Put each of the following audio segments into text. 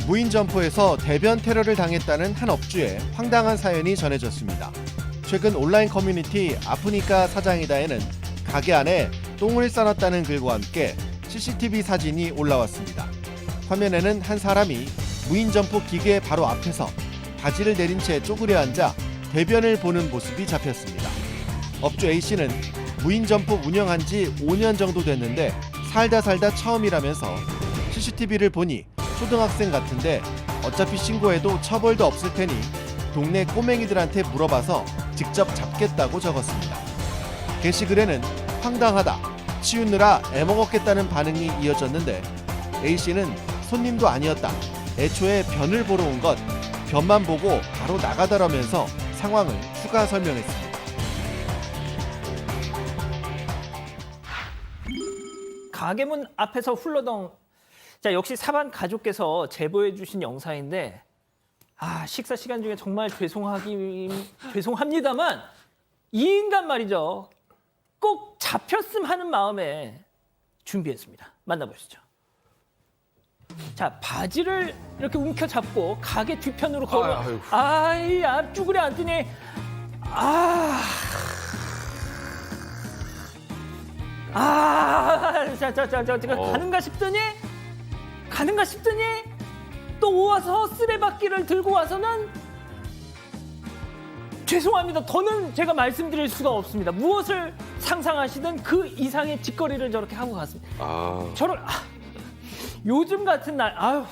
무인 점포에서 대변 테러를 당했다는 한 업주의 황당한 사연이 전해졌습니다. 최근 온라인 커뮤니티 아프니까 사장이다에는 가게 안에 똥을 싸놨다는 글과 함께 CCTV 사진이 올라왔습니다. 화면에는 한 사람이 무인 점포 기계 바로 앞에서 바지를 내린 채 쪼그려 앉아 대변을 보는 모습이 잡혔습니다. 업주 A씨는 무인 점포 운영한 지 5년 정도 됐는데 살다 처음이라면서 CCTV를 보니 초등학생 같은데 어차피 신고해도 처벌도 없을 테니 동네 꼬맹이들한테 물어봐서 직접 잡겠다고 적었습니다. 게시글에는 황당하다, 치우느라 애먹었겠다는 반응이 이어졌는데 A씨는 손님도 아니었다, 애초에 변을 보러 온 것, 변만 보고 바로 나가더라면서 상황을 추가 설명했습니다. 가게문 앞에서 훌러덩. 자, 역시 사반 가족께서 제보해 주신 영상인데 식사 시간 중에 정말 죄송합니다만 이 인간 말이죠. 꼭 잡혔음 하는 마음에 준비했습니다. 만나보시죠. 자, 바지를 이렇게 움켜잡고 가게 뒤편으로 걸어. 이 앞쭈그려 앉더니 제가 가는가 싶더니 또 와서 쓰레받기를 들고 와서는 죄송합니다. 더는 제가 말씀드릴 수가 없습니다. 무엇을 상상하시든 그 이상의 짓거리를 저렇게 하고 갔습니다. 요즘 같은 날,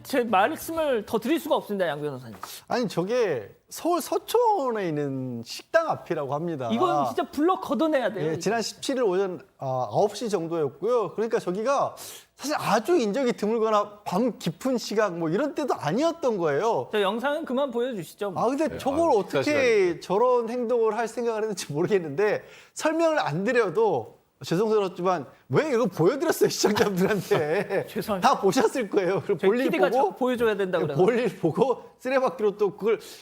제 말씀을 더 드릴 수가 없습니다, 양 변호사님. 아니 저게 서울 서초원에 있는 식당 앞이라고 합니다. 이건 진짜 불러 걷어내야 돼요. 예, 지난 17일 오전 9시 정도였고요. 그러니까 저기가 사실 아주 인적이 드물거나 밤 깊은 시각 뭐 이런 때도 아니었던 거예요. 저 영상은 그만 보여주시죠. 근데 저걸 어떻게 저런 행동을 할 생각을 했는지 모르겠는데 설명을 안 드려도 죄송스럽지만 왜 이거 보여드렸어요, 시청자분들한테. 죄송합니다. 다 보셨을 거예요. 그리고 볼일 PD가 보고 보여줘야 된다고 그래서. 볼일 보고 쓰레받기로 또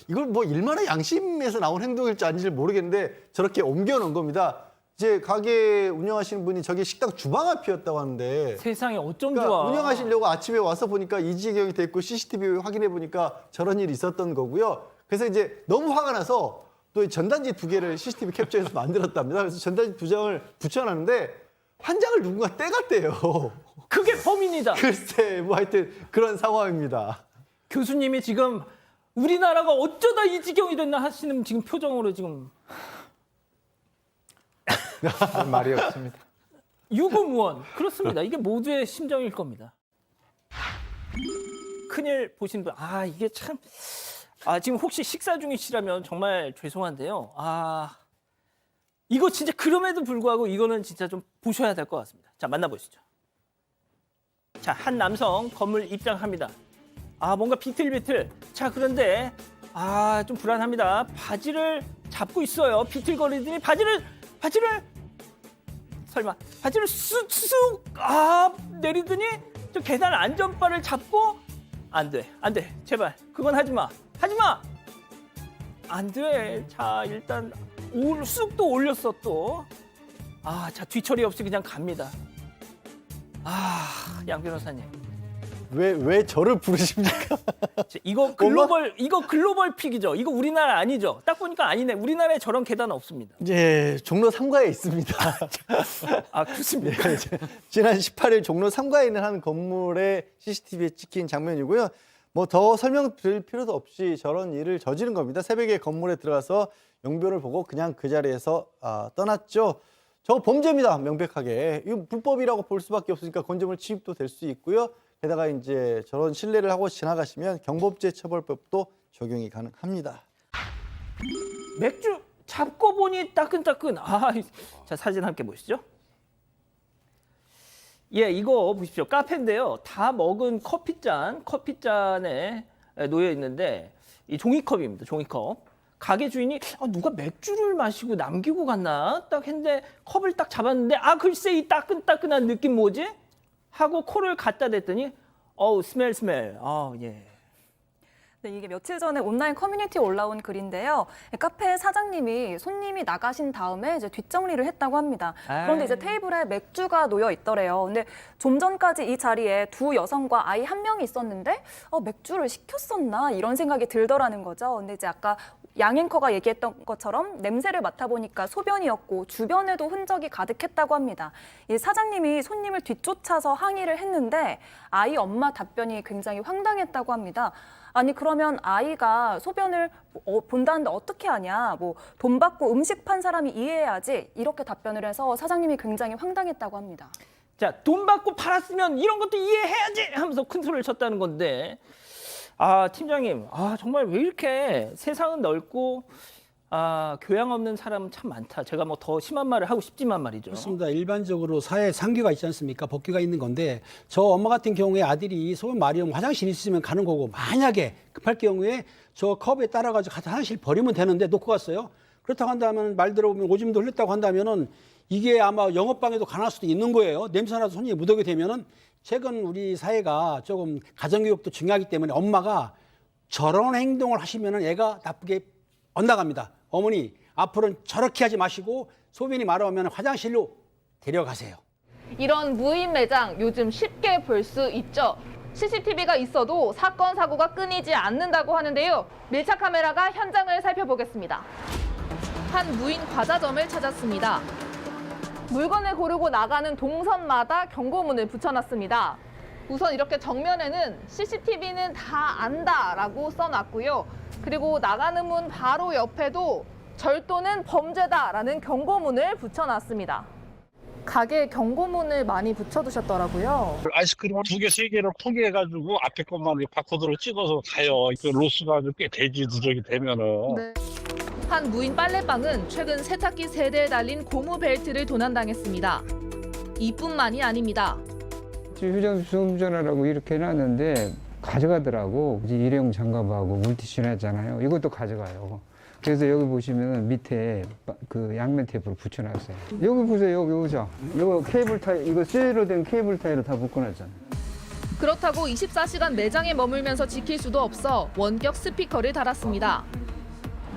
이걸 뭐 일만의 양심에서 나온 행동일지 아닌지 모르겠는데 저렇게 옮겨놓은 겁니다. 이제 가게 운영하시는 분이 저기 식당 주방 앞이었다고 하는데 세상에 어쩜 그러니까 좋아. 운영하시려고 아침에 와서 보니까 이 지경이 돼 있고 CCTV 확인해 보니까 저런 일이 있었던 거고요. 그래서 이제 너무 화가 나서 또 전단지 2개를 CCTV 캡처해서 만들었답니다. 그래서 전단지 2장을 붙여놨는데 한 장을 누군가 떼갔대요. 그게 범인이다. 글쎄, 뭐 하여튼 그런 상황입니다. 교수님이 지금 우리나라가 어쩌다 이 지경이 됐나 하시는 지금 표정으로 지금 말이 없습니다. 유구무원. 그렇습니다. 이게 모두의 심정일 겁니다. 큰일 보신 분, 이게 참, 지금 혹시 식사 중이시라면 정말 죄송한데요. 이거 진짜 그럼에도 불구하고 이거는 진짜 좀 보셔야 될 것 같습니다. 자, 만나보시죠. 자, 한 남성 건물 입장합니다. 뭔가 비틀비틀. 자, 그런데 좀 불안합니다. 바지를 잡고 있어요. 비틀거리더니 바지를 설마 바지를 쑥 내리더니 저 계단 안전바를 잡고 안 돼, 제발 그건 하지 마. 안 돼. 자, 일단 쑥도 올렸어 또. 자, 뒤처리 없이 그냥 갑니다. 양 변호사님. 왜 저를 부르십니까? 이거 글로벌 픽이죠. 이거 우리나라 아니죠. 딱 보니까 아니네. 우리나라에 저런 계단 없습니다. 예, 종로 3가에 있습니다. 그렇습니까? 네, 지난 18일 종로 3가에 있는 한 건물의 CCTV에 찍힌 장면이고요. 뭐 더 설명드릴 필요도 없이 저런 일을 저지른 겁니다. 새벽에 건물에 들어가서 용변을 보고 그냥 그 자리에서 떠났죠. 저거 범죄입니다. 명백하게. 이거 불법이라고 볼 수밖에 없으니까 건조물 침입도 될 수 있고요. 게다가 이제 저런 실례를 하고 지나가시면 경범죄 처벌법도 적용이 가능합니다. 맥주 잡고 보니 따끈따끈. 자, 사진 함께 보시죠. 예, 이거 보십시오. 카페인데요. 다 먹은 커피잔에 놓여 있는데 이 종이컵입니다. 종이컵. 가게 주인이 누가 맥주를 마시고 남기고 갔나? 딱 했는데 컵을 딱 잡았는데 글쎄 이 따끈따끈한 느낌 뭐지? 하고 코를 갖다 댔더니 스멜. 예. 네, 이게 며칠 전에 온라인 커뮤니티에 올라온 글인데요. 카페 사장님이 손님이 나가신 다음에 이제 뒷정리를 했다고 합니다. 그런데 이제 테이블에 맥주가 놓여 있더래요. 근데 좀 전까지 이 자리에 두 여성과 아이 한 명이 있었는데 맥주를 시켰었나 이런 생각이 들더라는 거죠. 근데 이제 아까 양 앵커가 얘기했던 것처럼 냄새를 맡아보니까 소변이었고 주변에도 흔적이 가득했다고 합니다. 이 사장님이 손님을 뒤쫓아서 항의를 했는데 아이 엄마 답변이 굉장히 황당했다고 합니다. 아니 그러면 아이가 소변을 본다는데 어떻게 하냐, 뭐 돈 받고 음식 판 사람이 이해해야지 이렇게 답변을 해서 사장님이 굉장히 황당했다고 합니다. 자, 돈 받고 팔았으면 이런 것도 이해해야지 하면서 큰 소리를 쳤다는 건데, 팀장님, 정말 왜 이렇게 세상은 넓고 교양 없는 사람은 참 많다. 제가 뭐 더 심한 말을 하고 싶지만 말이죠. 그렇습니다. 일반적으로 사회에 상규가 있지 않습니까? 법규가 있는 건데 저 엄마 같은 경우에 아들이 소변 마려우면 화장실 있으면 가는 거고, 만약에 급할 경우에 저 컵에 따라가지고 가서 화장실 버리면 되는데 놓고 갔어요. 그렇다고 한다면 말 들어보면 오줌도 흘렸다고 한다면은 이게 아마 영업방해도 가능할 수도 있는 거예요. 냄새나서 손님이 묻어게 되면은. 최근 우리 사회가 조금 가정교육도 중요하기 때문에 엄마가 저런 행동을 하시면은 애가 나쁘게 엇나갑니다. 어머니, 앞으로는 저렇게 하지 마시고 소변이 마려우면 화장실로 데려가세요. 이런 무인 매장 요즘 쉽게 볼 수 있죠. CCTV가 있어도 사건, 사고가 끊이지 않는다고 하는데요. 밀착 카메라가 현장을 살펴보겠습니다. 한 무인 과자점을 찾았습니다. 물건을 고르고 나가는 동선마다 경고문을 붙여놨습니다. 우선 이렇게 정면에는 CCTV는 다 안다라고 써놨고요. 그리고 나가는 문 바로 옆에도 절도는 범죄다라는 경고문을 붙여놨습니다. 가게에 경고문을 많이 붙여두셨더라고요. 아이스크림 2개, 3개를 포기해가지고 앞에 것만 바코드로 찍어서 가요. 그 로스가 꽤 되지, 누적이 되면은. 네. 한 무인 빨래방은 최근 세탁기 3대에 달린 고무 벨트를 도난당했습니다. 이뿐만이 아닙니다. 휴전하라고 이렇게 해놨는데 가져가더라고. 일회용 장갑하고 물티슈 했잖아요. 이것도 가져가요. 그래서 여기 보시면 밑에 그 양면 테이프를 붙여놨어요. 여기 보세요. 여기 오죠. 이거 케이블 타이, 이거 쇠로 된 케이블 타이를 다 묶어놨잖아요. 그렇다고 24시간 매장에 머물면서 지킬 수도 없어 원격 스피커를 달았습니다.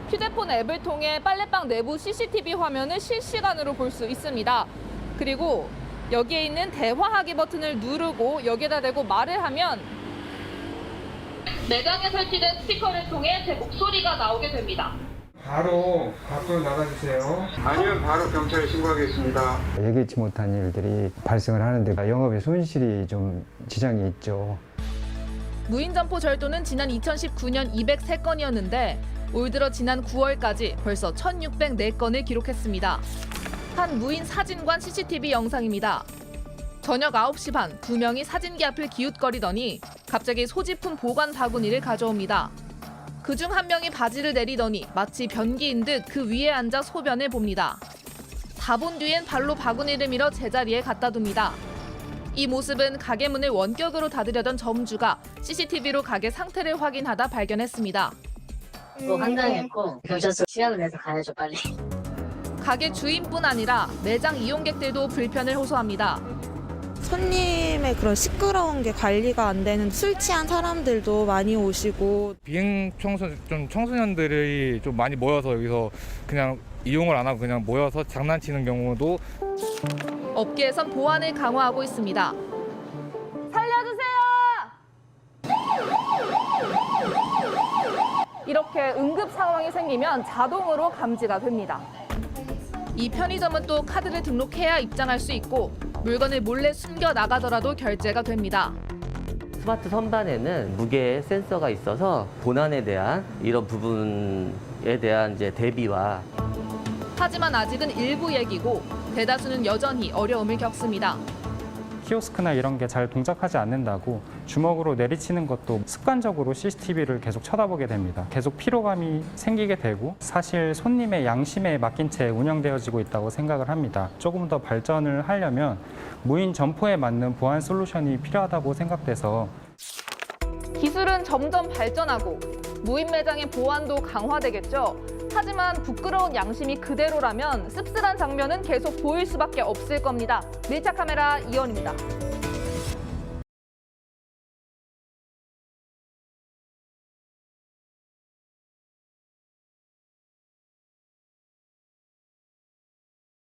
휴대폰 앱을 통해 빨래방 내부 CCTV 화면을 실시간으로 볼 수 있습니다. 그리고 여기에 있는 대화하기 버튼을 누르고 여기에다 대고 말을 하면 매장에 설치된 스피커를 통해 제 목소리가 나오게 됩니다. 바로 밖으로 나가주세요. 아니면 바로 경찰에 신고하겠습니다. 예기치 못한 일들이 발생을 하는데 영업에 손실이 좀 지장이 있죠. 무인 점포 절도는 지난 2019년 203건이었는데 올 들어 지난 9월까지 벌써 1,604건을 기록했습니다. 한 무인 사진관 CCTV 영상입니다. 저녁 9시 반 2명이 사진기 앞을 기웃거리더니 갑자기 소지품 보관 바구니를 가져옵니다. 그중 한 명이 바지를 내리더니 마치 변기인 듯 그 위에 앉아 소변을 봅니다. 다 본 뒤엔 발로 바구니를 밀어 제자리에 갖다 둡니다. 이 모습은 가게 문을 원격으로 닫으려던 점주가 CCTV로 가게 상태를 확인하다 발견했습니다. 황당했고 경찰서 시간을 내서 가야죠 빨리. 가게 주인뿐 아니라 매장 이용객들도 불편을 호소합니다. 손님의 그런 시끄러운 게 관리가 안 되는 술 취한 사람들도 많이 오시고 비행 청소년들이 좀 많이 모여서 여기서 그냥 이용을 안 하고 그냥 모여서 장난치는 경우도. 업계에선 보안을 강화하고 있습니다. 살려주세요! 이렇게 응급 상황이 생기면 자동으로 감지가 됩니다. 이 편의점은 또 카드를 등록해야 입장할 수 있고 물건을 몰래 숨겨 나가더라도 결제가 됩니다. 스마트 선반에는 무게 센서가 있어서 도난에 대한 이런 부분에 대한 이제 대비와. 하지만 아직은 일부 얘기고 대다수는 여전히 어려움을 겪습니다. 키오스크나 이런 게 잘 동작하지 않는다고 주먹으로 내리치는 것도 습관적으로 CCTV를 계속 쳐다보게 됩니다. 계속 피로감이 생기게 되고 사실 손님의 양심에 맡긴 채 운영되어지고 있다고 생각을 합니다. 조금 더 발전을 하려면 무인 점포에 맞는 보안 솔루션이 필요하다고 생각돼서. 기술은 점점 발전하고 무인 매장의 보안도 강화되겠죠. 하지만 부끄러운 양심이 그대로라면 씁쓸한 장면은 계속 보일 수밖에 없을 겁니다. 밀착 카메라 이현입니다.